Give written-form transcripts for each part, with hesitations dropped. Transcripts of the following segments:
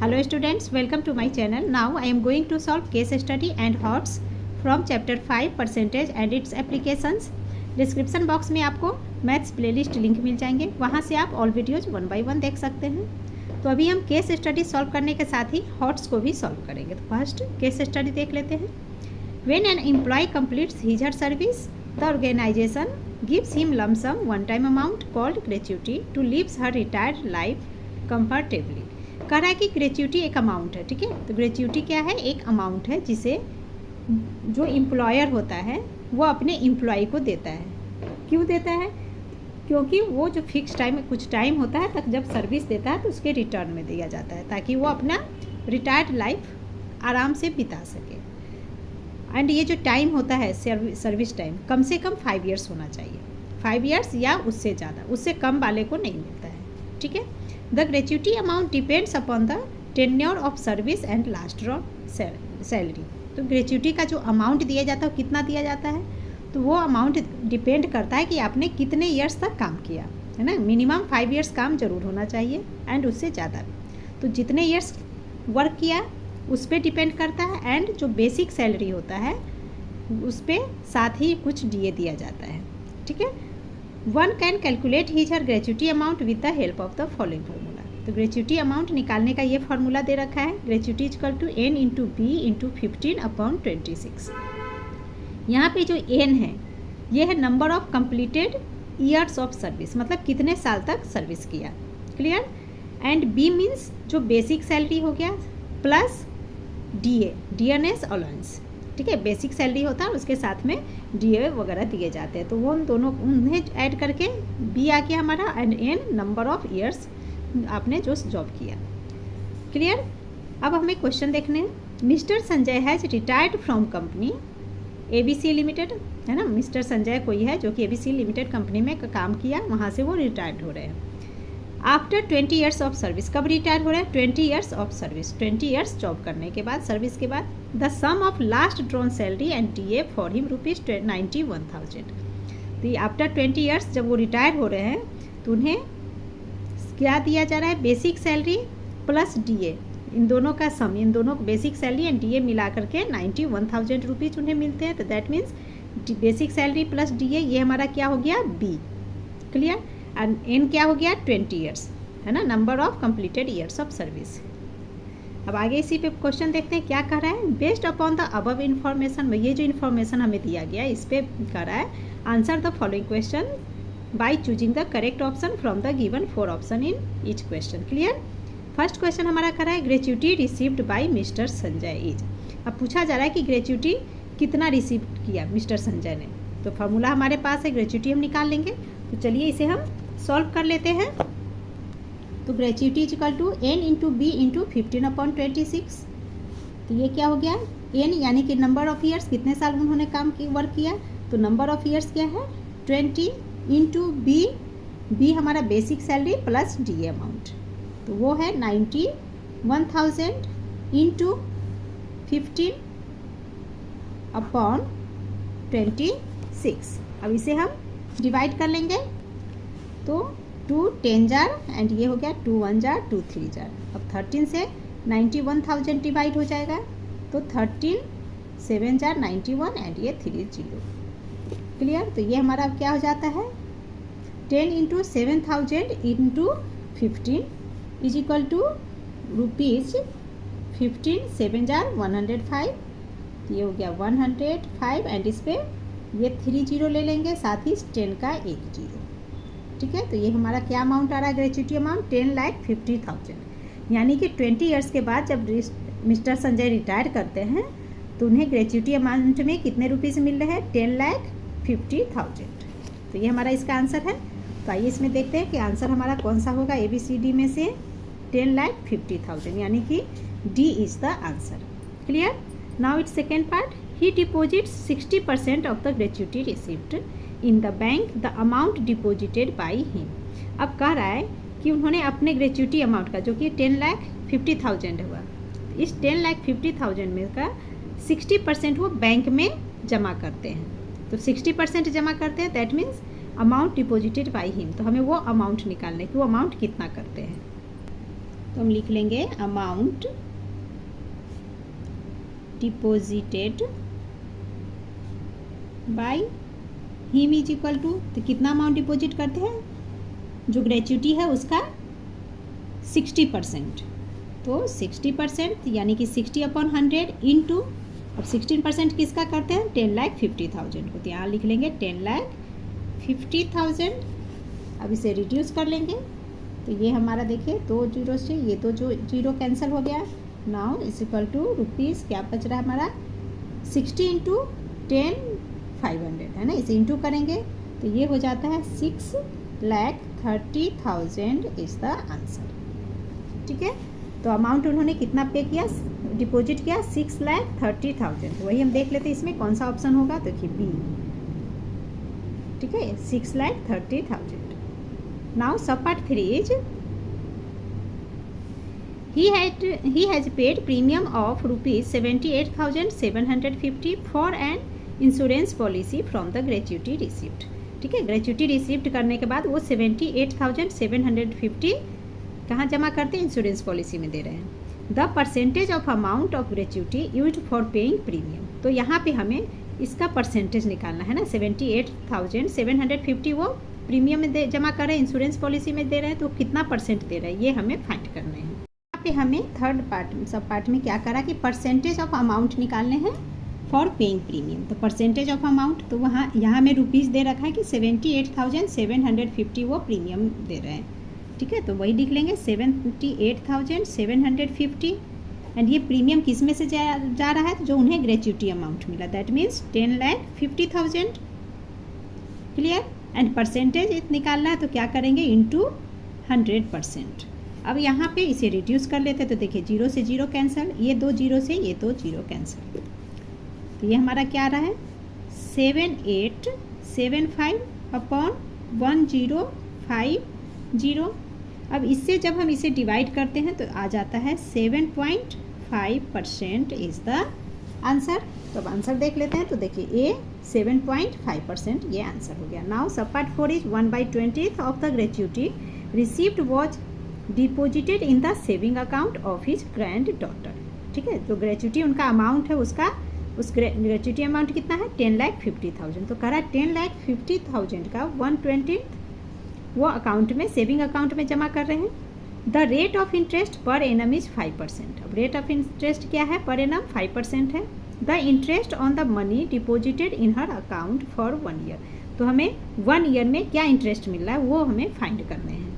Hello students, welcome to my channel. Now I am going to solve case study and HOTS from chapter 5 percentage and its applications. Description box में आपको maths playlist link मिल जाएंगे, वहाँ से आप all videos 1 by 1 देख सकते हैं। तो अभी हम केस स्टडी सॉल्व करने के साथ ही HOTS को भी सॉल्व करेंगे। तो फर्स्ट केस स्टडी देख लेते हैं। When an employee completes his her service, the organization gives him lump sum one-time amount called gratuity to live her retired life comfortably. कह रहा है कि ग्रेच्युटी एक अमाउंट है, ठीक है। तो ग्रेच्युटी क्या है? एक अमाउंट है जिसे जो एम्प्लॉयर होता है वो अपने एम्प्लॉय को देता है। क्यों देता है? क्योंकि वो जो फिक्स टाइम कुछ टाइम होता है तक जब सर्विस देता है तो उसके रिटर्न में दिया जाता है, ताकि वो अपना रिटायर्ड लाइफ आराम से बिता सके। एंड ये जो टाइम होता है सर्विस टाइम कम से कम 5 years होना चाहिए, 5 years या उससे ज़्यादा, उससे कम वाले को नहीं मिलता है, ठीक है। The gratuity amount depends upon the tenure of service and last draw salary. तो ग्रेच्युटी का जो अमाउंट दिया जाता है कितना दिया जाता है, तो वो अमाउंट डिपेंड करता है कि आपने कितने ईयर्स तक काम किया है ना। मिनिमम 5 years काम जरूर होना चाहिए एंड उससे ज़्यादा भी। तो जितने ईयर्स वर्क किया उस पर डिपेंड करता है। एंड जो बेसिक सैलरी होता है उस पर साथ ही कुछ डीए दिया जाता है, ठीक है। One can calculate his her gratuity amount with the help of the following formula. तो ग्रेच्युटी अमाउंट निकालने का ये फार्मूला दे रखा है, gratuity equal to n into B into 15/26। यहाँ पे जो n है ये है number of completed years of service, मतलब कितने साल तक सर्विस किया, क्लियर। एंड b मीन्स जो बेसिक सैलरी हो गया प्लस डीए, डियरनेस अलाउंस, ठीक है। बेसिक सैलरी होता है और उसके साथ में डीए वगैरह दिए जाते हैं, तो वो उन दोनों उन्हें ऐड करके बी आ गया हमारा, and N number of years आपने जो जॉब किया, क्लियर। अब हमें क्वेश्चन देखने हैं। Mister Sanjay has retired from company ABC limited, है ना। मिस्टर संजय कोई है जो कि एबीसी लिमिटेड कंपनी में काम किया, वहाँ से वो रिटायर्ड हो रहे हैं। आफ्टर 20 years ऑफ सर्विस, कब रिटायर हो रहे हैं? 20 years of service, 20 years job करने के बाद, सर्विस के बाद। The sum of last drawn salary and DA for him ₹91,000। तो आफ्टर 20 years जब वो रिटायर हो रहे हैं तो उन्हें क्या दिया जा रहा है? बेसिक सैलरी प्लस डीए, इन दोनों का सम, इन दोनों बेसिक सैलरी एंड डीए मिला करके ₹91,000 उन्हें मिलते हैं। तो that means basic salary plus DA ये हमारा क्या हो गया? B, clear. एंड एन क्या हो गया? 20 years, है ना, number of completed years of service. अब आगे इसी पे क्वेश्चन देखते हैं क्या कह रहा है। Based upon the above information, ये जो इन्फॉर्मेशन हमें दिया गया इस पे कह रहा है answer the following question by choosing the correct option from the given 4 option in each question, clear. First question हमारा कह रहा है gratuity received by mister Sanjay is. अब पूछा जा रहा है कि ग्रेच्युटी कितना रिसीव किया मिस्टर संजय ने। तो फार्मूला हमारे पास है, ग्रेच्युटी हम निकाल लेंगे। तो चलिए इसे हम सॉल्व कर लेते हैं। तो gratuity equal to n into B into 15/26। तो ये क्या हो गया? n यानी कि नंबर ऑफ ईयर्स, कितने साल उन्होंने काम की वर्क किया, तो नंबर ऑफ ईयर्स क्या है? 20 इंटू बी हमारा basic salary plus D amount, तो वो है 91,000 इंटू 15/26। अब इसे हम डिवाइड कर लेंगे। तो 2 10 जार एंड ये हो गया 2 1 जार 2 3 जार। अब 13 से 91,000 डिवाइड हो जाएगा, तो 13 7 जार 91 एंड ये 30, क्लियर। तो ये हमारा अब क्या हो जाता है? 10 into 7,000 into 15 is equal to ₹15, 7 जार 105, ये हो गया 105 एंड इस पर ये 3 0 ले लेंगे, साथ ही 10 का 1 0, ठीक है। तो ये हमारा क्या अमाउंट आ रहा है? Gratuity amount 10,50,000। यानी कि 20 years के बाद जब मिस्टर संजय रिटायर करते हैं तो उन्हें ग्रेच्युटी अमाउंट में कितने रुपीज़ मिल रहे हैं? 10,50,000। तो ये हमारा इसका आंसर है। तो आइए इसमें देखते हैं कि आंसर हमारा कौन सा होगा ABCD में से। 10,50,000 यानी कि D is the answer, clear. Now it's second part. He deposit 60% of the gratuity received in the bank, the amount deposited by him. अब कह रहा है कि उन्होंने अपने ग्रेच्युटी अमाउंट का, जो कि 10,50,000 हुआ, इस 10,50,000 में का 60% वो बैंक में जमा करते हैं। तो 60% जमा करते हैं, that means amount deposited by him. तो हमें वो अमाउंट निकालने की, वो अमाउंट कितना करते हैं। तो हम लिख लेंगे amount deposited by him is equal to, तो कितना अमाउंट डिपॉजिट करते हैं, जो ग्रेच्युटी है उसका 60%, तो 60% यानी कि 60/100 इंटू, अब 16% किसका करते हैं, 10,50,000 को, तो यहाँ लिख लेंगे 10,50,000। अब इसे रिड्यूस कर लेंगे, तो ये हमारा देखिए 2 जीरो से ये तो जो जीरो कैंसिल हो गया। Now is equal to rupees क्या बच रहा है हमारा, 60 इंटू 10,500 है ना, इसे इंटू करेंगे तो ये हो जाता है 6,30,000 इज़ द आंसर। ठीक है, तो अमाउंट उन्होंने कितना पे किया, डिपॉजिट किया 6,30,000। वही हम देख लेते हैं इसमें कौन सा ऑप्शन होगा, तो देखिए बी। ठीक है, 6,30,000। Now sub part 3 is he has paid premium of rupees 78,750 for an insurance policy from the gratuity receipt. ठीक है, ग्रेच्युटी रिसिप्ट करने के बाद वो 78,750 कहाँ जमा करते हैं, इंश्योरेंस पॉलिसी में दे रहे हैं। The percentage of amount of gratuity used for paying premium, तो यहाँ पे हमें इसका परसेंटेज निकालना है ना। 78,750 वो प्रीमियम में जमा कर रहे हैं, इंश्योरेंस पॉलिसी में दे रहे हैं, तो कितना परसेंट दे रहे हैं ये हमें फाइंड करना है। यहाँ पे हमें थर्ड पार्ट सब पार्ट में क्या करा कि परसेंटेज ऑफ अमाउंट निकालने हैं फॉर पेइंग प्रीमियम। तो परसेंटेज ऑफ अमाउंट, तो वहाँ यहाँ में रुपीज़ दे रखा है कि 78,750 वो प्रीमियम दे रहे हैं। ठीक है, तो वही लिख लेंगे 78,750 एंड ये प्रीमियम किस में से जा रहा है, तो जो उन्हें ग्रेच्युटी अमाउंट मिला, that means 10,50,000। Clear, and percentage निकालना है तो क्या करेंगे, इंटू 100%। अब यहाँ पे इसे रिड्यूस कर लेते हैं, तो देखिए 0 से 0 कैंसिल, ये 2 जीरो से ये 2 जीरो कैंसिल, तो ये हमारा क्या आ रहा है 7875/1050। अब इससे जब हम इसे डिवाइड करते हैं तो आ जाता है 7.5% इज़ द आंसर। तो अब आंसर देख लेते हैं, तो देखिए ए 7.5% ये आंसर हो गया। Now sub part 4 is 1/20 of the gratuity received was deposited in the saving account of his grand daughter. ठीक है, जो ग्रेच्युटी उनका अमाउंट है उसका, उस ग्रेच्युटी अमाउंट कितना है 10,50,000, तो कह रहा है 10,50,000 का 1/20 वो अकाउंट में, सेविंग अकाउंट में जमा कर रहे हैं। The rate of interest per annum is 5%। अब रेट ऑफ इंटरेस्ट क्या है पर एनम, 5% है। The interest on the money deposited in her account for 1 year, तो हमें 1 ईयर में क्या इंटरेस्ट मिल रहा है वो हमें फाइंड करने हैं।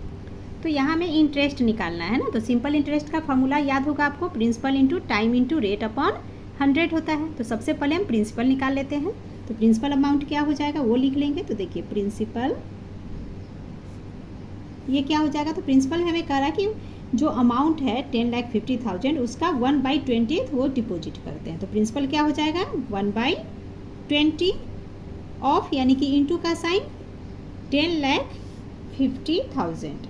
तो यहाँ हमें इंटरेस्ट निकालना है ना, तो सिंपल इंटरेस्ट का फॉर्मूला याद होगा आपको, principal into time into rate upon 100 होता है। तो सबसे पहले हम प्रिंसिपल निकाल लेते हैं, तो प्रिंसिपल अमाउंट क्या हो जाएगा वो लिख लेंगे। तो देखिए प्रिंसिपल ये क्या हो जाएगा, तो प्रिंसिपल हमें कह रहा है कि जो अमाउंट है 10,50,000 उसका 1/20 वो डिपॉजिट करते हैं। तो प्रिंसिपल क्या हो जाएगा 1/20 ऑफ, यानी कि इंटू का साइन 10,50,000।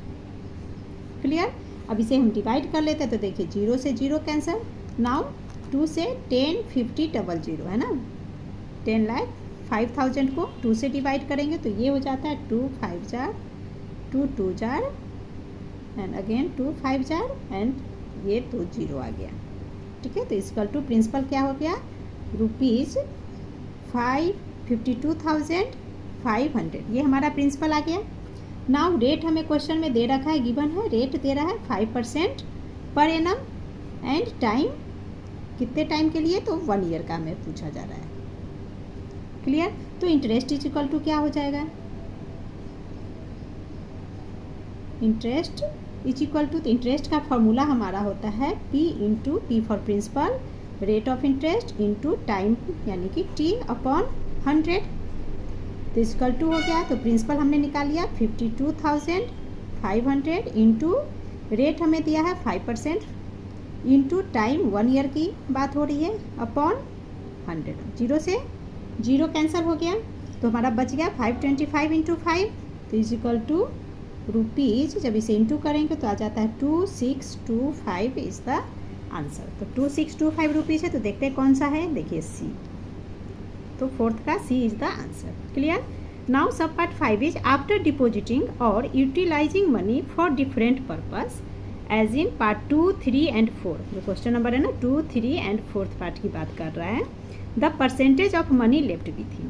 क्लियर, अब इसे हम डिवाइड कर लेते हैं, तो देखिए 0 से 0 कैंसिल। नाउ 2 से 10, 50 डबल 0 है ना, 10,05,000 को 2 से डिवाइड करेंगे तो ये हो जाता है 2 5 jar 2 2 jar and again 2 5 jar and ये 2 0 आ गया। ठीक है, तो इक्वल टू प्रिंसिपल क्या हो गया रुपीज़ 52,500, ये हमारा प्रिंसिपल आ गया। नाउ रेट हमें क्वेश्चन में दे रखा है, गिवन है, रेट दे रहा है 5% पर एनम एंड टाइम कितने टाइम के लिए, तो 1 ईयर का हमें पूछा जा रहा है। क्लियर, तो इंटरेस्ट इज इक्वल टू क्या हो जाएगा, इंटरेस्ट इज इक्वल टू, तो इंटरेस्ट का फॉर्मूला हमारा होता है P into P for principal, rate of interest into time यानी कि T अपॉन 100। तो इक्वल टू हो गया, तो प्रिंसिपल हमने निकाल लिया 52,500 इंटू रेट हमें दिया है 5% इंटू टाइम 1 ईयर की बात हो रही है अपॉन 100। 0 से 0 कैंसिल हो गया, तो हमारा बच गया 525 इंटू 5, तो इज इक्वल टू रुपीज़, जब इसे इंटू करेंगे तो आ जाता है 2625 इज़ द आंसर। तो 2625 रुपीज़ है, तो देखते हैं कौन सा है, देखिए सी, तो फोर्थ का C is the answer. Clear, now sub part 5 is after depositing और utilizing money for different purpose as in part 2, 3 and 4। जो क्वेश्चन नंबर है ना 2, 3 एंड 4th पार्ट की बात कर रहा है। The percentage of money left भी थी,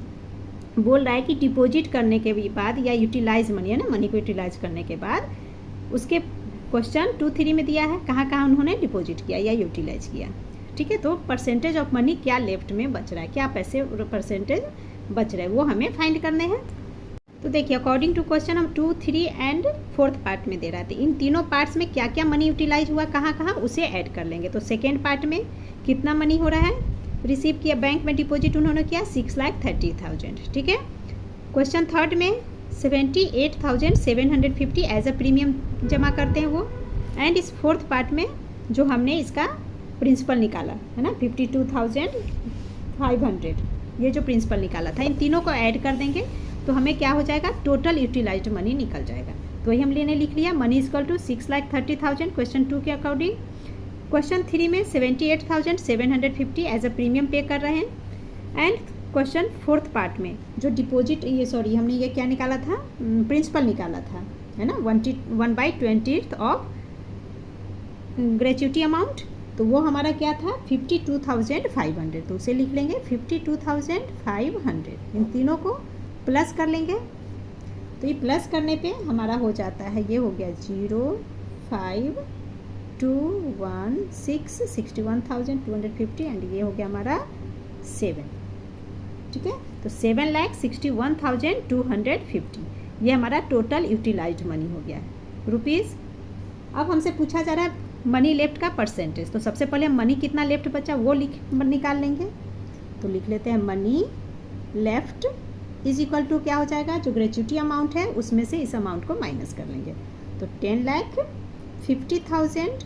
बोल रहा है कि डिपॉजिट करने के बाद या यूटिलाइज मनी है ना, मनी को यूटिलाइज करने के बाद उसके क्वेश्चन 2, 3 में दिया है कहाँ कहाँ उन्होंने डिपॉजिट किया या यूटिलाइज किया। ठीक है, तो परसेंटेज ऑफ मनी क्या लेफ्ट में बच रहा है, क्या पैसे परसेंटेज बच रहे हैं वो हमें फाइंड करने हैं। तो देखिए अकॉर्डिंग टू क्वेश्चन हम 2, 3 एंड 4th पार्ट में दे रहा था, इन तीनों पार्ट्स में क्या क्या मनी यूटिलाइज हुआ कहाँ कहाँ उसे ऐड कर लेंगे। तो सेकेंड पार्ट में कितना मनी हो रहा है, रिसीव किया बैंक में डिपॉजिट उन्होंने किया 6,30,000। ठीक है, क्वेश्चन थर्ड में 78,750 एज अ प्रीमियम जमा करते हैं वो। एंड इस 4th पार्ट में जो हमने इसका प्रिंसिपल निकाला है ना 52,500, ये जो प्रिंसिपल निकाला था, इन तीनों को ऐड कर देंगे तो हमें क्या हो जाएगा, टोटल यूटिलाइज्ड मनी निकल जाएगा। तो वही हम लेने लिख लिया, मनी इक्वल टू 6,30,000 क्वेश्चन 2 के अकॉर्डिंग। क्वेश्चन 3 में 78,750 एज अ प्रीमियम पे कर रहे हैं। एंड क्वेश्चन 4th पार्ट में जो डिपॉजिट हमने ये क्या निकाला था, प्रिंसिपल निकाला था है ना 1/20 ऑफ ग्रेच्युटी अमाउंट, तो वो हमारा क्या था 52,500। तो उसे लिख लेंगे 52,500, इन तीनों को प्लस कर लेंगे। तो ये प्लस करने पे हमारा हो जाता है, ये हो गया 0,5,2,1,6 61,250 एंड ये हो गया हमारा 7। ठीक है, तो 7,61,250 ये हमारा टोटल यूटिलाइज्ड मनी हो गया है रुपीज़। अब हमसे पूछा जा रहा है मनी लेफ्ट का परसेंटेज, तो सबसे पहले मनी कितना लेफ्ट बचा वो निकाल लेंगे। तो लिख लेते हैं money left is equal to क्या हो जाएगा, जो ग्रेच्युटी अमाउंट है उसमें से इस अमाउंट को माइनस कर लेंगे। तो 10,50,000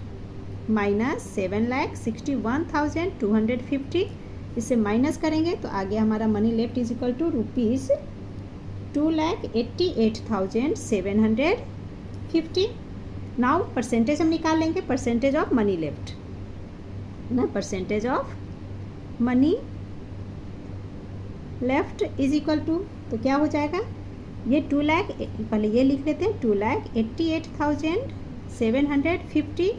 माइनस 7,61,250, इससे माइनस करेंगे तो आगे हमारा money left is equal to rupees 2,88,750। Now percentage हम निकाल लेंगे, परसेंटेज ऑफ मनी लेफ्ट ना, percentage of money left is equal to, तो क्या हो जाएगा, ये 2 लाख, पहले ये लिख लेते हैं 2,88,750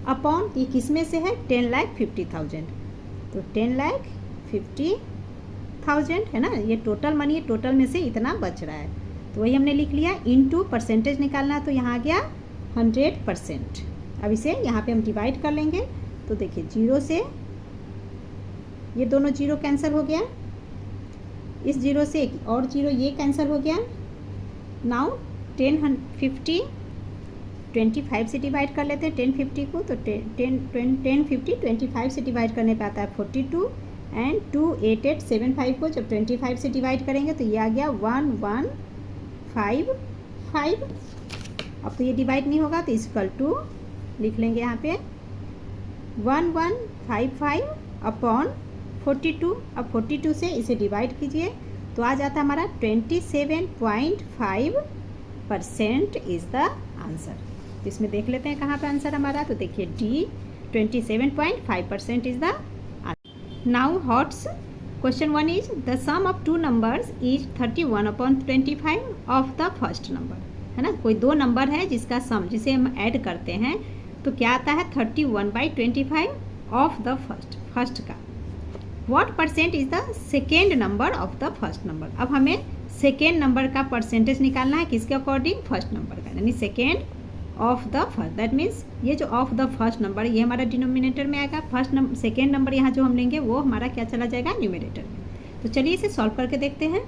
अपॉन ये किस में से है 10,50,000, तो 10,50,000 है ना, ये टोटल मनी है, टोटल में से इतना बच रहा है। तो वही हमने लिख लिया, इनटू परसेंटेज निकालना, तो यहाँ आ गया 100%। अब इसे यहाँ पे हम डिवाइड कर लेंगे, तो देखिए 0 से ये दोनों 0 कैंसिल हो गया, इस 0 से एक और 0 ये कैंसिल हो गया। नाउ 1050 25 से डिवाइड कर लेते हैं 1050 को, तो 1050 25 से डिवाइड करने पे आता है 42 एंड 28875 को जब 25 से डिवाइड करेंगे तो ये आ गया 1155। अब तो ये डिवाइड नहीं होगा तो इक्वल टू लिख लेंगे यहाँ पे 1155 अपॉन 42। अब 42 से इसे डिवाइड कीजिए तो आ जाता है हमारा 27.5% इज़ द आंसर। तो इसमें देख लेते हैं कहाँ पे आंसर हमारा, तो देखिए D 27.5% is the answer. Now HOTS question 1 is the sum of 2 numbers is 31/25 of the first number, है ना, कोई 2 नंबर है जिसका सम जिसे हम ऐड करते हैं तो क्या आता है 31/25 ऑफ द फर्स्ट का। What percent is the second number of the first number. अब हमें सेकेंड नंबर का परसेंटेज निकालना है किसके अकॉर्डिंग, फर्स्ट नंबर का, यानी second of the first. That means ये जो ऑफ द फर्स्ट नंबर ये हमारा डिनोमिनेटर में आएगा, सेकेंड नंबर यहाँ जो हम लेंगे वो हमारा क्या चला जाएगा न्यूमरेटर में। तो चलिए इसे सॉल्व करके देखते हैं।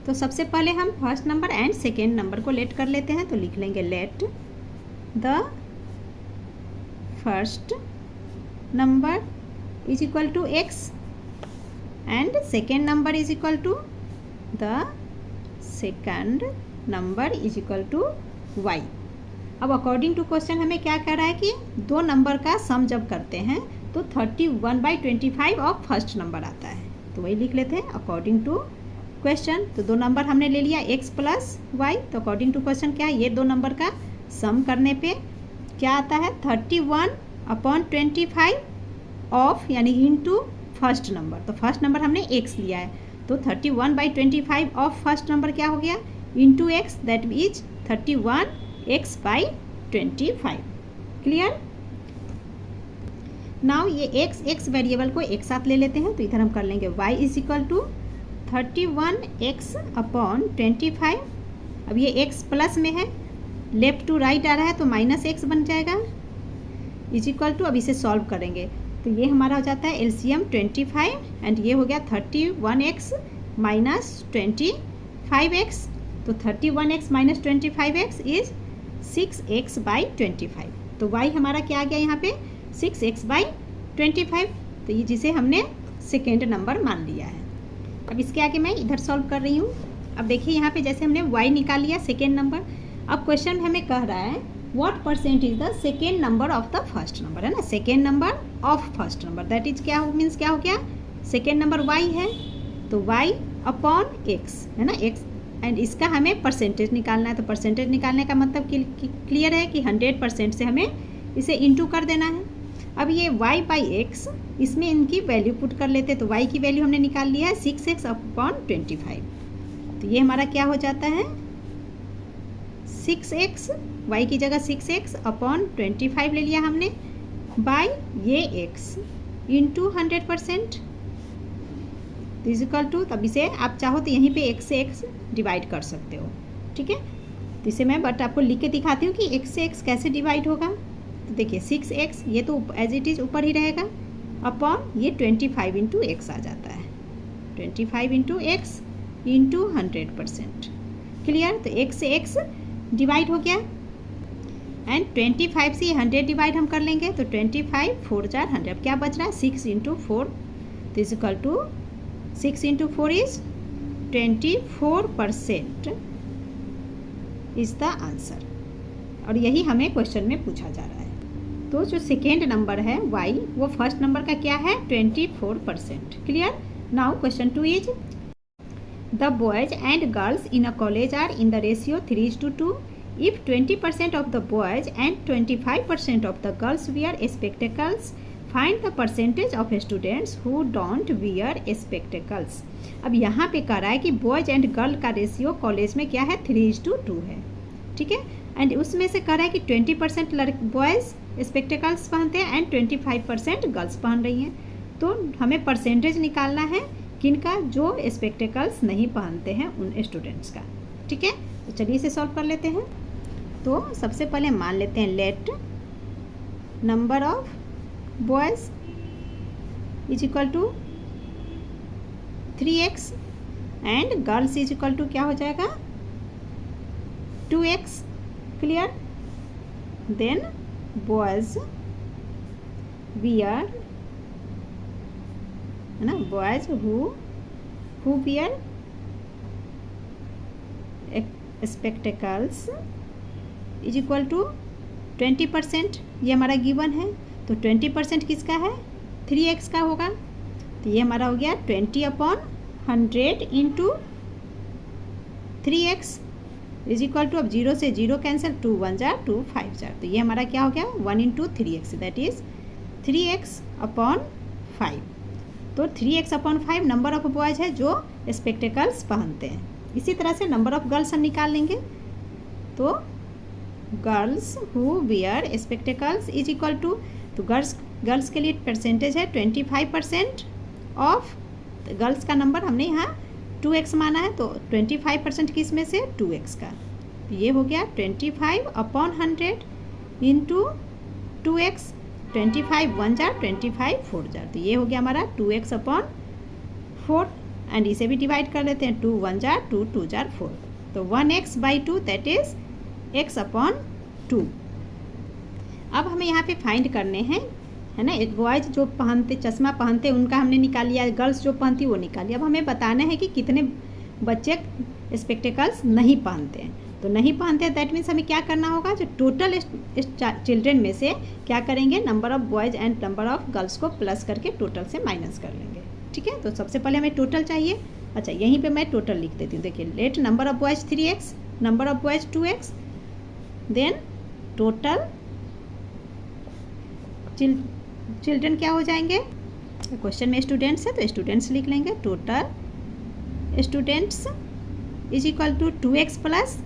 तो सबसे पहले हम first number and second number को लेट कर लेते हैं, तो लिख लेंगे let the first number is equal to X and second number is equal to the second number is equal to Y. अब अकॉर्डिंग टू क्वेश्चन हमें क्या कह रहा है कि 2 नंबर का सम जब करते हैं तो 31/25 ऑफ फर्स्ट नंबर आता है, तो वही लिख लेते हैं अकॉर्डिंग टू क्वेश्चन। तो 2 नंबर हमने ले लिया x प्लस वाई, तो अकॉर्डिंग टू क्वेश्चन क्या है, ये 2 नंबर का सम करने पे क्या आता है 31/25 ऑफ यानी इनटू फर्स्ट नंबर। तो फर्स्ट नंबर हमने x लिया है, तो 31/25 ऑफ फर्स्ट नंबर क्या हो गया into x, that is 31x/25। Clear. Now ये एक्स वेरिएबल को एक साथ ले लेते हैं, तो इधर हम कर लेंगे y is equal to 31x upon 25। अब ये x प्लस में है, लेफ्ट टू राइट आ रहा है तो -x बन जाएगा इज इक्वल टू, अब इसे सॉल्व करेंगे तो ये हमारा हो जाता है एलसीएम 25 एंड ये हो गया 31x माइनस 25x, तो 31x minus 25x is 6x by 25। तो y हमारा क्या आ गया यहाँ पे 6x बाई 25, तो ये जिसे हमने सेकेंड नंबर मान लिया है। अब इसके आगे मैं इधर सॉल्व कर रही हूँ। अब देखिए यहाँ पे जैसे हमने y निकाल लिया सेकेंड नंबर, अब क्वेश्चन में हमें कह रहा है what percent is the second number of the first number, है ना, second number of first number, that is क्या मीन्स क्या हो गया, सेकेंड नंबर y है तो y अपॉन x, है ना, x, एंड इसका हमें परसेंटेज निकालना है। तो परसेंटेज निकालने का मतलब क्लियर है कि 100% से हमें इसे इंटू कर देना है। अब ये y बाई x, इसमें इनकी वैल्यू पुट कर लेते, तो y की वैल्यू हमने निकाल लिया है 6x अपॉन 25, तो ये हमारा क्या हो जाता है 6x, y की जगह 6x अपॉन 25 ले लिया हमने बाई ये x into 100% is equal to, तब इसे आप चाहो तो यहीं पे x से x डिवाइड कर सकते हो, ठीक है। तो इसे मैं बट आपको लिख के दिखाती हूँ कि x से x कैसे डिवाइड होगा। तो देखिए 6x ये तो एज इट इज़ ऊपर ही रहेगा अपॉन ये 25 इंटू एक्स आ जाता है, 25 इंटू एक्स इंटू 100%, क्लियर। तो x से x डिवाइड हो गया एंड 25 से 100 डिवाइड हम कर लेंगे, तो 25 4 4 100, अब क्या बच रहा है 6 इंटू 4, तो is equal to 6 into 4 is 24% is the answer, और यही हमें क्वेश्चन में पूछा जा रहा है। तो जो सेकेंड नंबर है y, वो फर्स्ट नंबर का क्या है 24%, clear. Now question 2 is the boys and girls in a college are in the ratio 3:2 if 20% of the boys and 25% of the girls wear spectacles, find the percentage of students who don't wear spectacles। अब यहाँ पे कह रहा है कि boys and girl का ratio college में क्या है 3:2 है, ठीक है, एंड उसमें से कह रहा है कि 20% बॉयज़ स्पेक्टेकल्स पहनते हैं एंड 25% गर्ल्स पहन रही हैं। तो हमें परसेंटेज निकालना है किनका, जो स्पेक्टेकल्स नहीं पहनते हैं उन स्टूडेंट्स का, ठीक है। तो चलिए इसे सॉल्व कर लेते हैं। तो सबसे पहले मान लेते हैं let number of boys is equal to 3x and girls is equal to क्या हो जाएगा 2x, clear. Then boys wear, है ना, boys who wear spectacles is equal to 20%, ये हमारा गिवन है। तो 20% किसका है 3x का होगा, तो ये हमारा हो गया 20/100 into 3x is equal to, अब 0 से 0 कैंसिल, 2 1 जार 2 5 जार, तो ये हमारा क्या हो गया 1 into 3x, that is 3x/5। तो 3x/5 नंबर ऑफ बॉयज़ है जो स्पेक्टेकल्स पहनते हैं। इसी तरह से नंबर ऑफ गर्ल्स हम निकाल लेंगे, तो girls who wear spectacles is equal to, तो गर्ल्स के लिए परसेंटेज है 25% ऑफ, गर्ल्स का नंबर हमने यहाँ 2x माना है, तो 25% किस में से 2x का, तो ये हो गया 25/100 इंटू 2x, 25 1 जार 25 4 जार, तो ये हो गया हमारा 2x/4 एंड इसे भी डिवाइड कर लेते हैं, 2 1 जार 2 2 जार 4, तो 1x/2 दैट इज x/2। अब हमें यहाँ पे फाइंड करने हैं, है ना, एक बॉयज जो पहनते चश्मा पहनते उनका हमने निकाल लिया, गर्ल्स जो पहनती वो निकाल लिया। अब हमें बताना है कि कितने बच्चे स्पेक्टेकल्स नहीं पहनते हैं। तो नहीं पहनते हैं दैट मीन्स हमें क्या करना होगा, जो टोटल चिल्ड्रेन में से क्या करेंगे, number of boys and number of girls को प्लस करके टोटल से माइनस कर लेंगे, ठीक है। तो सबसे पहले हमें टोटल चाहिए। अच्छा, यहीं पे मैं टोटल लिख देती हूँ। देखिए, let number of boys 3x, number of boys 2x, then total children क्या हो जाएंगे, क्वेश्चन में स्टूडेंट्स है तो स्टूडेंट्स लिख लेंगे, total students is equal to 2x plus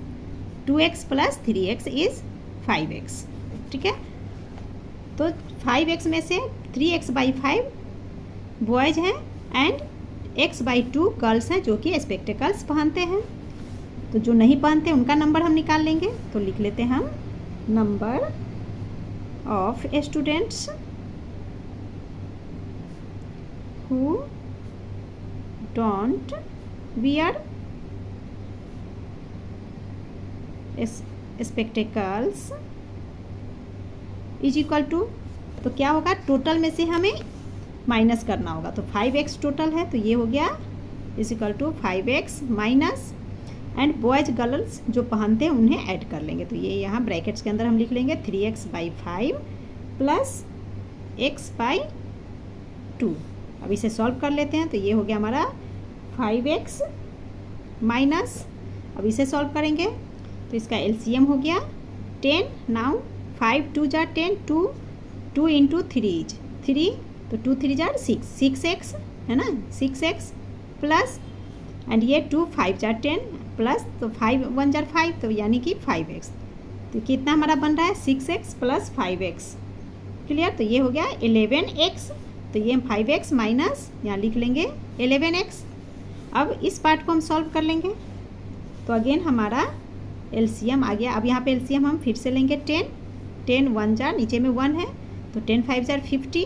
3x is 5x, ठीक है। तो 5x में से 3x/5 बॉयज़ हैं एंड x/2 गर्ल्स हैं जो कि स्पेक्टेकल्स पहनते हैं। तो जो नहीं पहनते उनका नंबर हम निकाल लेंगे। तो लिख लेते हैं हम number of students who don't wear spectacles is equal to, तो क्या होगा, टोटल में से हमें माइनस करना होगा। तो 5x टोटल है, तो ये हो गया is equal to 5x minus, and boys girls जो पहनते हैं उन्हें ऐड कर लेंगे। तो ये यहाँ ब्रैकेट्स के अंदर हम लिख लेंगे 3x/5 प्लस x/2। अब इसे सॉल्व कर लेते हैं। तो ये हो गया हमारा 5x माइनस, अब इसे सॉल्व करेंगे तो इसका एलसीएम हो गया 10। नाउ 5 2 जार 10, 2 इंटू 3 इज 3, तो 2 3 जार 6, 6x है ना, 6x प्लस, एंड ये 2 5 जार 10 प्लस, तो 5 1 जार 5, तो यानी कि 5x। तो कितना हमारा बन रहा है 6x प्लस 5x। क्लियर। तो ये हो गया 11x। तो ये 5x माइनस यहाँ लिख लेंगे 11x। अब इस पार्ट को हम सॉल्व कर लेंगे। तो अगेन हमारा एलसीएम आ गया। अब यहाँ पे एलसीएम हम फिर से लेंगे 10 1 जार, नीचे में 1 है, तो 10 5 जार 50,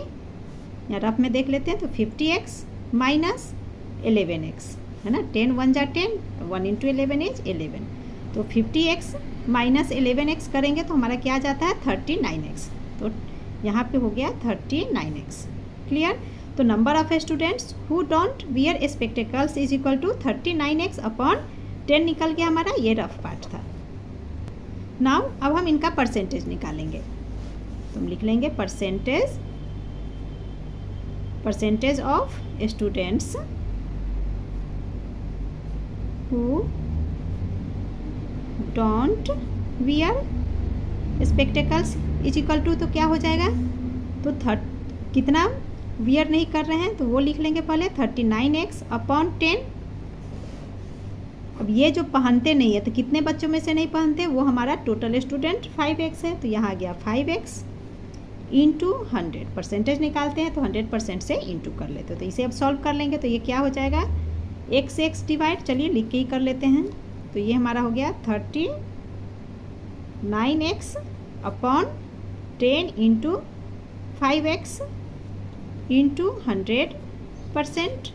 यहाँ रफ में देख लेते हैं। तो 50x माइनस 11x है ना, 10 1 जार 10, 1 इंटू 11 इज 11। तो 50x माइनस 11x करेंगे तो हमारा क्या आ जाता है 39x। तो यहाँ पे हो गया 39x। क्लियर। तो number of students who don't wear spectacles is equal to 39x upon 10 निकल गया हमारा, ये रफ पार्ट था। नाउ अब हम इनका परसेंटेज निकालेंगे। तो हम लिख लेंगे percentage of students who don't wear spectacles is equal to, तो क्या हो जाएगा, तो कितना वियर नहीं कर रहे हैं तो वो लिख लेंगे पहले 39x अपॉन 10। अब ये जो पहनते नहीं है तो कितने बच्चों में से नहीं पहनते, वो हमारा टोटल स्टूडेंट 5x है, तो यहाँ आ गया 5x इंटू 100। परसेंटेज निकालते हैं तो 100% से इंटू कर लेते हैं। तो इसे अब सॉल्व कर लेंगे तो ये क्या हो जाएगा x डिवाइड, चलिए लिख के ही कर लेते हैं। तो ये हमारा हो गया 39x upon 10 into 5x into 100%।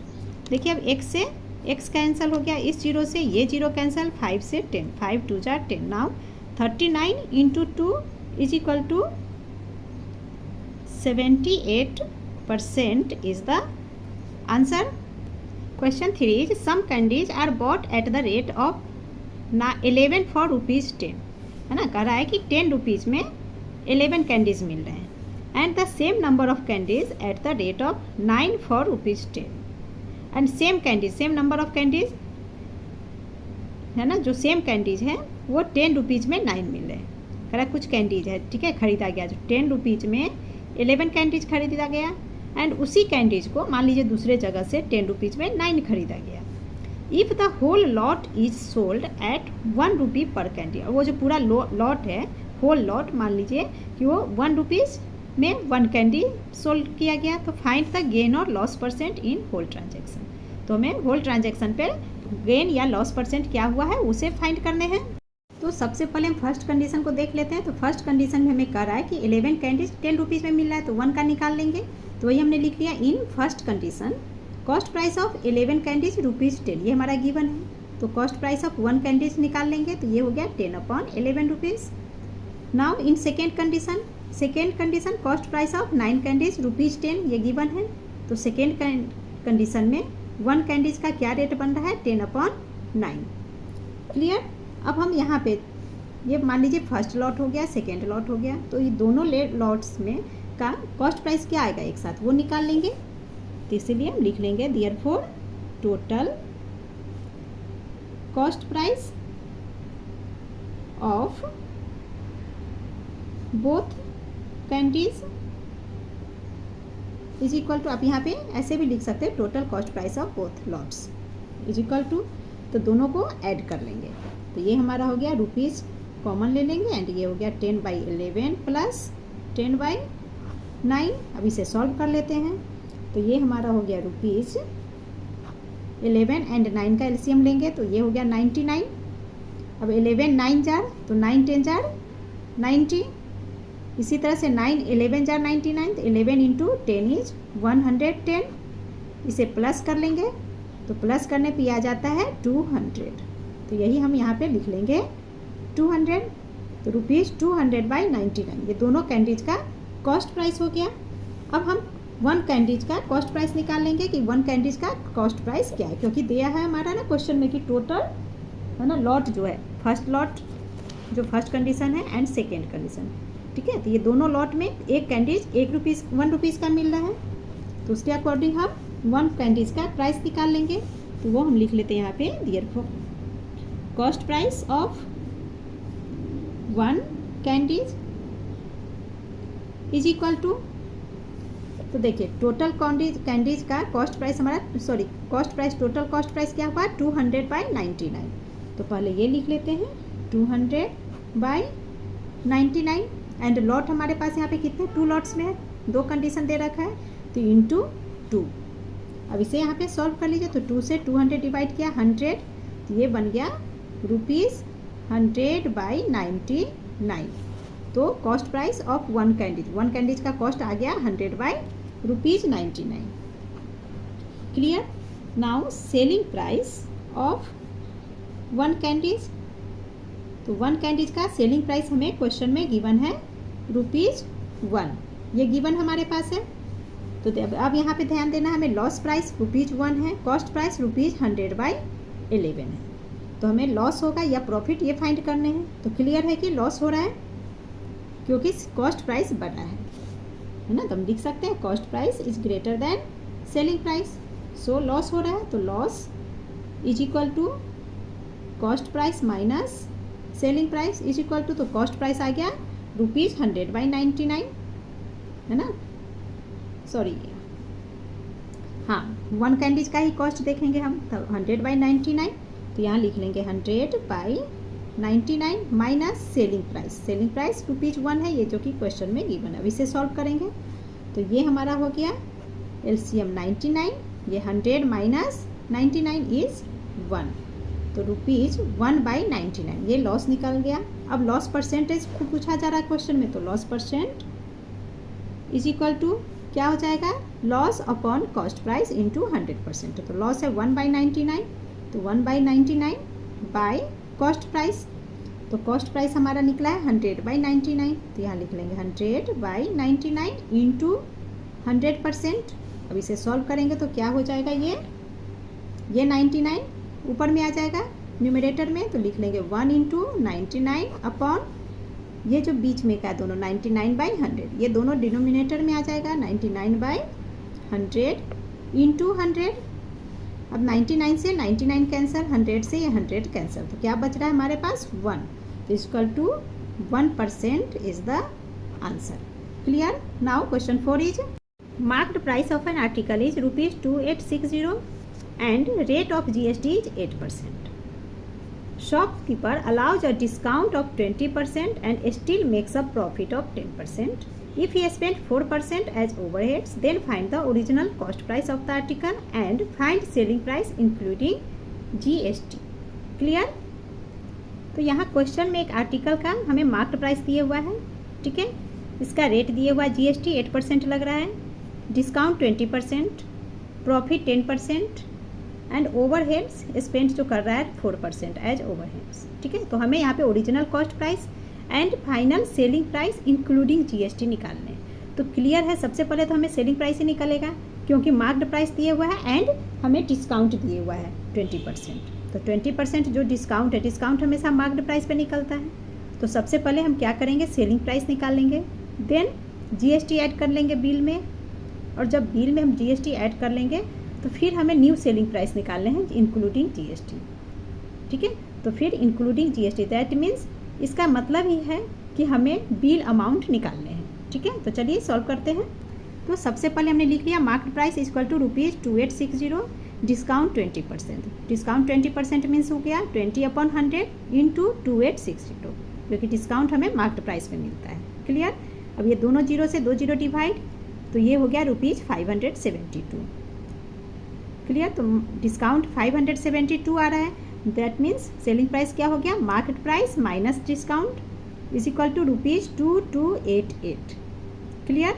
देखिए अब x से x कैंसिल हो गया, इस जीरो से ये जीरो कैंसिल, 5 से 10, 5 2 जार 10। Now 39 into 2 is equal to 78% is the answer. Question 3 is sum candies are bought at the rate of 11 for rupees 10, है ना, कह रहा है कि 10 रुपीज़ में 11 कैंडीज़ मिल रहे हैं, and the same number of candies eight the rate of 9 for rupees 10, and same candies, same number of candies है ना, जो सेम कैंडीज है वो 10 रुपीज़ में 9 मिल रहे हैं। कह रहा कुछ कैंडीज है, ठीक है, खरीदा गया, जो 10 रुपीज़ में 11 कैंडीज खरीदा गया, एंड उसी कैंडीज को मान लीजिए दूसरे जगह से 10 रुपीज़ में 9 खरीदा गया। If the whole lot is sold at 1 rupee per candy, और वो जो पूरा लॉट है, होल लॉट मान लीजिए कि वो 1 रुपीज़ में 1 कैंडी सोल्ड किया गया, तो फाइंड द गेन और loss percent in whole transaction. तो हमें होल ट्रांजेक्शन पे गेन या लॉस परसेंट क्या हुआ है उसे फाइंड करने हैं। तो सबसे पहले हम फर्स्ट कंडीशन को देख लेते हैं। तो फर्स्ट कंडीशन में हमें कह रहा है कि 11 कैंडीज 10 रुपीज़ में मिल रहा है, तो 1 का निकाल लेंगे। तो वही हमने लिख लिया in first condition cost price of 11 candies ₹10, ये हमारा गिवन है। तो कॉस्ट प्राइस ऑफ 1 कैंडीज निकाल लेंगे, तो ये हो गया 10 upon 11 rupees. Now in second condition cost price of 9 candies ₹10, ये गिवन है। तो सेकेंड कंडीशन में 1 कैंडीज का क्या रेट बन रहा है 10 अपॉन 9। क्लियर। अब हम यहाँ पे ये मान लीजिए फर्स्ट लॉट हो गया, सेकेंड लॉट हो गया, तो ये दोनों लॉट्स में का कॉस्ट प्राइस क्या आएगा एक साथ वो निकाल लेंगे। तो इसीलिए हम लिख लेंगे therefore total cost price of both candies is equal to, आप यहाँ पे ऐसे भी लिख सकते हैं total cost price of both lots is equal to, तो दोनों को ऐड कर लेंगे। तो ये हमारा हो गया रुपीज़ कॉमन ले लेंगे, एंड ये हो गया 10/11 प्लस 10/9। 9। अब इसे सॉल्व कर लेते हैं। तो ये हमारा हो गया रुपीज़ 11 एंड 9 का एलसीएम लेंगे तो ये हो गया 99। अब 11 9 जार तो 9 10 जार 90। इसी तरह से 9 11 जार 99 तो 11 इंटू 10 इज 110। इसे प्लस कर लेंगे तो प्लस करने पे आ जाता है 200। तो यही हम यहाँ पे लिख लेंगे 200। तो रुपीज़ 200/99 ये दोनों कैंडीज का कॉस्ट प्राइस हो गया। अब हम वन कैंडीज का कॉस्ट प्राइस निकाल लेंगे कि वन कैंडीज का कॉस्ट प्राइस क्या है, क्योंकि दिया है हमारा ना क्वेश्चन में कि टोटल है ना लॉट जो है फर्स्ट लॉट जो फर्स्ट कंडीशन है एंड सेकेंड कंडीशन, ठीक है। तो ये दोनों लॉट में एक कैंडीज 1 रुपीज़ का मिल रहा है, तो उसके अकॉर्डिंग हम वन कैंडीज का प्राइस निकाल लेंगे। तो वो हम लिख लेते हैं यहाँ पे therefore cost price of one candies is equal to, तो देखिए टोटल कैंडीज का कॉस्ट प्राइस हमारा cost price total cost price क्या हुआ 200/99। तो पहले ये लिख लेते हैं 200/99 एंड लॉट हमारे पास यहाँ पे कितने 2 लॉट्स में है, 2 कंडीशन दे रखा है तो इंटू 2। अब इसे यहाँ पे सॉल्व कर लीजिए तो 2 से 200 डिवाइड किया 100 तो ये बन गया रुपीज़ 100/99। तो cost price of one candies का कॉस्ट आ गया 100/99। Clear. Now selling price of one candies, तो वन कैंडीज का सेलिंग प्राइस हमें क्वेश्चन में गिवन है ₹1, ये गिवन हमारे पास है। तो अब यहाँ पे ध्यान देना हमें लॉस प्राइस ₹1 है, कॉस्ट प्राइस ₹100/11 है। तो हमें लॉस होगा या प्रॉफिट ये फाइंड करने हैं। तो क्लियर है कि लॉस हो रहा है क्योंकि कॉस्ट प्राइस बड़ा है ना। तो हम लिख सकते हैं cost price is greater than selling price, so loss हो रहा है। तो loss is equal to cost price minus selling price is equal to, तो कॉस्ट प्राइस आ गया ₹100/99 है ना, सॉरी हाँ वन कैंडीज का ही कॉस्ट देखेंगे हम, तो 100/99। तो यहाँ लिख लेंगे 100/99 माइनस सेलिंग प्राइस ₹1 है, ये जो कि क्वेश्चन में गिवन है। अब इसे सॉल्व करेंगे तो ये हमारा हो गया एलसीएम 99, ये 100 माइनस 99 इज 1, तो ₹1/99 ये लॉस निकल गया। अब लॉस परसेंटेज पूछा जा रहा है क्वेश्चन में, तो loss percent is equal to क्या हो जाएगा loss upon cost price into 100%। तो लॉस है 1/99, तो 1/99 बाय कॉस्ट प्राइस, तो कॉस्ट प्राइस हमारा निकला है 100/99। तो यहाँ लिख लेंगे 100/99 इंटू 100%। अब इसे सॉल्व करेंगे तो क्या हो जाएगा ये 99 ऊपर में आ जाएगा न्यूमरेटर में, तो लिख लेंगे 1 इंटू 99 अपॉन ये जो बीच में का दोनों 99/100, ये दोनों डिनोमिनेटर में आ जाएगा 99/100 इंटू 100। अब 99 से 99 कैंसिल, 100 से ये 100 कैंसिल, तो क्या बच रहा है हमारे पास 1, तो equal to 1% is the answer. Clear. Now question 4 is marked price of an article is ₹2860 and rate of GST is 8%. Shopkeeper allows a discount of 20% and still makes a profit of 10%. If he spent 4% as overheads, then find the original cost price of the article and find selling price including GST. Clear? तो यहाँ question में एक article का हमें marked price दिया हुआ है, ठीक है, इसका रेट दिया हुआ GST 8% लग रहा है, discount 20%, profit 10% and overheads spend जो कर रहा है 4% एज ओवरहेड्स, ठीक है। तो हमें यहाँ पे original cost price and final selling price including GST निकालने हैं। तो क्लियर है, सबसे पहले तो हमें सेलिंग प्राइस ही निकलेगा क्योंकि मार्क्ड प्राइस दिए हुआ है एंड हमें डिस्काउंट दिए हुआ है 20%। तो 20% जो डिस्काउंट है, डिस्काउंट हमेशा मार्क्ड प्राइस पे निकलता है। तो सबसे पहले हम क्या करेंगे सेलिंग प्राइस निकाल लेंगे, देन GST ऐड कर लेंगे बिल में, और जब बिल में हम GST ऐड कर लेंगे तो फिर हमें न्यू सेलिंग प्राइस निकालने हैं इंक्लूडिंग GST, ठीक है। तो फिर इंक्लूडिंग GST दैट मीन्स इसका मतलब ही है कि हमें बिल अमाउंट निकालने हैं, ठीक है। तो चलिए सॉल्व करते हैं। तो सबसे पहले हमने लिख लिया market price equal to ₹2860, discount 20%, discount 20% means हो गया 20/100 इंटू 2860, क्योंकि डिस्काउंट हमें मार्केट प्राइस पे मिलता है। क्लियर। अब ये दोनों जीरो से 2 जीरो डिवाइड, तो ये हो गया ₹572। क्लियर। तो डिस्काउंट 572 आ रहा है, दैट मीन्स सेलिंग प्राइस क्या हो गया, market price minus discount is equal to ₹2288। Clear.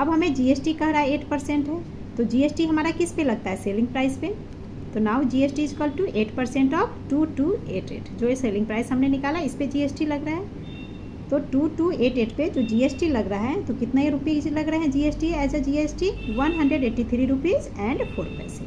अब हमें जीएसटी कह रहा है 8% है, तो जीएसटी हमारा किस पे लगता है, सेलिंग प्राइस पे। तो now GST is equal to 8% of 2288, जो ये सेलिंग प्राइस हमने निकाला इस पे जीएसटी लग रहा है। तो 2288 पे जो जीएसटी लग रहा है, तो कितने रुपीज़ लग रहे हैं जीएसटी एज अ जीएसटी, ₹183.04।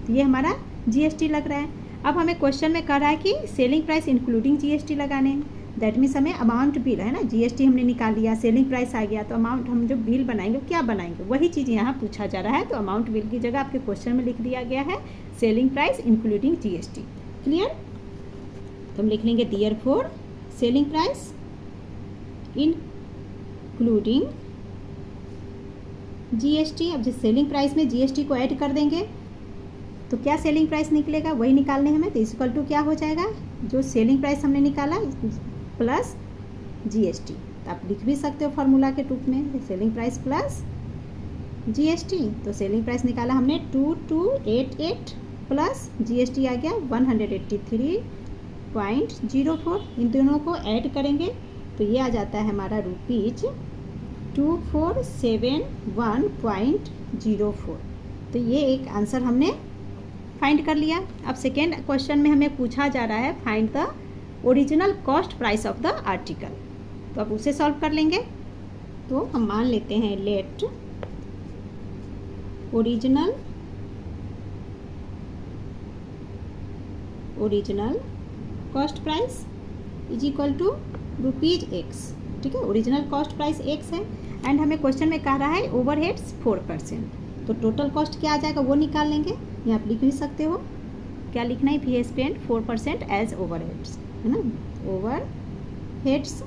तो ये हमारा जीएसटी लग रहा है। अब हमें क्वेश्चन में कह रहा है कि सेलिंग प्राइस इंक्लूडिंग जीएसटी लगाने हैं, दैट मीन्स हमें अमाउंट बिल है ना, जीएसटी हमने निकाल लिया, सेलिंग प्राइस आ गया, तो अमाउंट हम जो बिल बनाएंगे क्या बनाएंगे, वही चीज़ यहाँ पूछा जा रहा है। तो अमाउंट बिल की जगह आपके क्वेश्चन में लिख दिया गया है selling price including GST. Clear. तो हम लिख लेंगे therefore selling price including GST. अब जिस सेलिंग प्राइस में जीएसटी को ऐड कर देंगे तो क्या सेलिंग प्राइस निकलेगा, वही निकालने हमें। तो इक्वल टू क्या हो जाएगा, जो सेलिंग प्राइस हमने निकाला प्लस जीएसटी। तो आप लिख भी सकते हो फार्मूला के रूप में, सेलिंग प्राइस प्लस जीएसटी। तो सेलिंग प्राइस निकाला हमने 2288 प्लस जीएसटी आ गया 183.04। इन दोनों को ऐड करेंगे तो ये आ जाता है हमारा ₹2471.04। तो ये एक आंसर हमने फाइंड कर लिया। अब सेकेंड क्वेश्चन में हमें पूछा जा रहा है find the original cost price of the article. तो अब उसे सॉल्व कर लेंगे। तो हम मान लेते हैं let original cost price is equal to ₹X। ठीक है, ओरिजिनल कॉस्ट प्राइस X है एंड हमें क्वेश्चन में कह रहा है ओवरहेड्स 4%। तो टोटल कॉस्ट क्या आ जाएगा वो निकाल लेंगे। यहाँ आप लिख भी सकते हो, क्या लिखना है, वी स्पेंड 4% एज ओवरहेड्स, है ना। ओवरहेड्स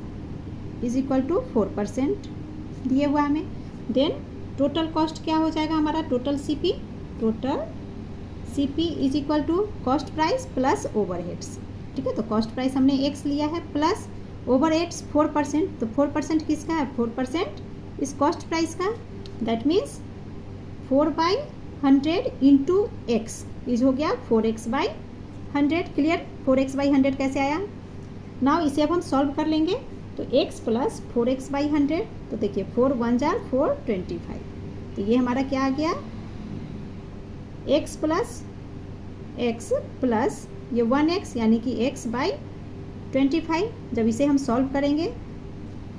इज इक्वल टू 4% दिए हुआ हमें। देन टोटल कॉस्ट क्या हो जाएगा हमारा, total CP is equal to cost price plus overheads. ठीक है, तो कॉस्ट प्राइस हमने X लिया है प्लस ओवरहेड्स 4%। तो 4% किसका है, 4% इस कॉस्ट प्राइस का, that means 4/100 into x is हो गया 4x/100। क्लियर। 4x/100 कैसे आया, नाउ इसे अब हम सॉल्व कर लेंगे। तो x प्लस 4x/100, तो देखिए 4 1 जार 425। तो ये हमारा क्या आ गया, x प्लस ये 1x यानी कि x/25। जब इसे हम सॉल्व करेंगे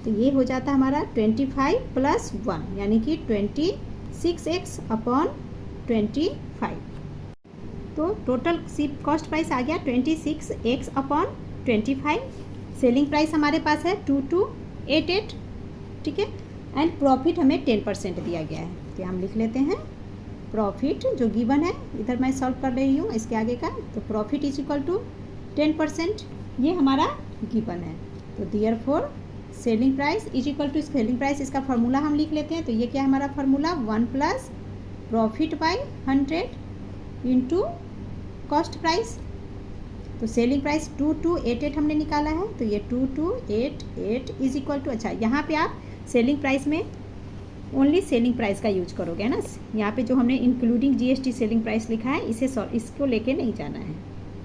तो ये हो जाता है हमारा 25 + 1 यानी कि 26x/25। तो टोटल कॉस्ट प्राइस आ गया 26x/25। सेलिंग प्राइस हमारे पास है 2288। ठीक है, एंड प्रॉफिट हमें 10% दिया गया है। तो हम लिख लेते हैं प्रॉफिट जो गिवन है, इधर मैं सॉल्व कर रही हूँ इसके आगे का। तो प्रॉफिट इज इक्वल टू 10%, ये हमारा गिवन है। तो therefore selling price is equal to selling price, इसका फार्मूला हम लिख लेते हैं। तो ये क्या है हमारा formula, 1 plus profit into cost price. तो सेलिंग प्राइस 2288 हमने निकाला है, तो ये 2288 इज इक्वल टू, अच्छा यहाँ पे आप सेलिंग प्राइस में ओनली सेलिंग प्राइस का यूज करोगे ना। यहाँ पे जो हमने इंक्लूडिंग जीएसटी सेलिंग प्राइस लिखा है इसको लेके नहीं जाना है।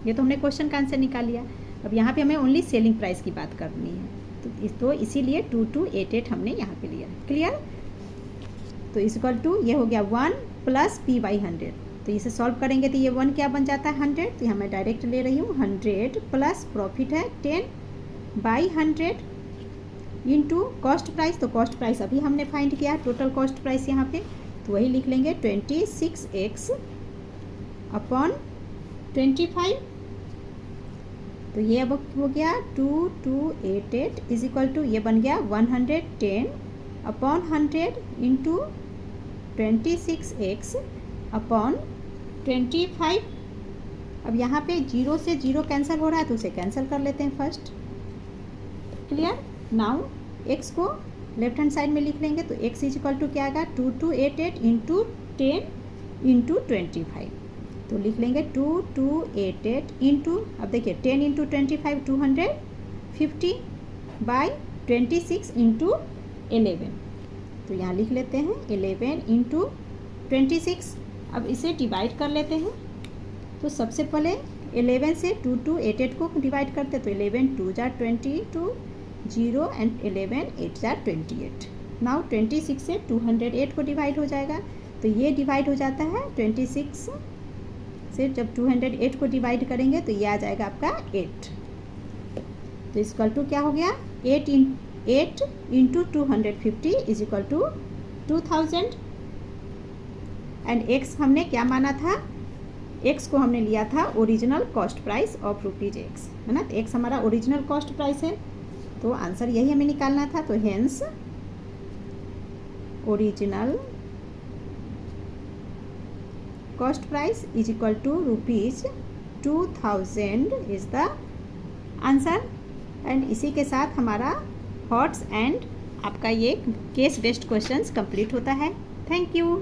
ये तो हमने क्वेश्चन का आंसर निकाल लिया। अब यहाँ पे हमें ओनली सेलिंग प्राइस की बात करनी है, तो इसीलिए 2288 हमने यहाँ पे लिया। क्लियर। तो इज इक्वल टू ये हो गया 1 प्लस P/100। तो इसे सॉल्व करेंगे तो ये 1 क्या बन जाता है 100। तो यहाँ मैं डायरेक्ट ले रही हूँ 100 प्लस प्रॉफिट है 10/100 इंटू कॉस्ट प्राइस। तो कॉस्ट प्राइस अभी हमने फाइंड किया टोटल कॉस्ट प्राइस यहाँ पे, तो वही लिख लेंगे 26x/25। तो ये अब हो गया 2288 इज इक्वल टू ये बन गया 110/100 इंटू 26x/25। अब यहाँ पे 0 से 0 कैंसिल हो रहा है तो उसे कैंसिल कर लेते हैं फर्स्ट। क्लियर। नाउ x को लेफ्ट हैंड साइड में लिख लेंगे। तो x इज इक्वल टू क्या आएगा 2288 इंटू 10 इंटू 25। तो लिख लेंगे 2288 इंटू, अब देखिए 10 इंटू 25 250/26 इंटू 11। तो यहाँ लिख लेते हैं 11 इंटू 26। अब इसे डिवाइड कर लेते हैं। तो सबसे पहले 11 से 2 2 8 8 को डिवाइड करते, तो 11 2 जार 22 0 एंड 11 8 जार 28। नाउ 26 से 208 को डिवाइड हो जाएगा, तो ये डिवाइड हो जाता है 26 से जब 208 को डिवाइड करेंगे तो ये आ जाएगा आपका 8। तो इक्वल टू क्या हो गया 8 into 250 is equal to 2000। And x हमने क्या माना था, x को हमने लिया था original cost price of rupees x, है ना। तो x हमारा ओरिजिनल कॉस्ट प्राइस है, तो आंसर यही हमें निकालना था। तो hence original cost price is equal to ₹2000 is the answer. And इसी के साथ हमारा हॉट्स एंड आपका ये केस बेस्ड क्वेश्चंस कंप्लीट होता है। Thank you.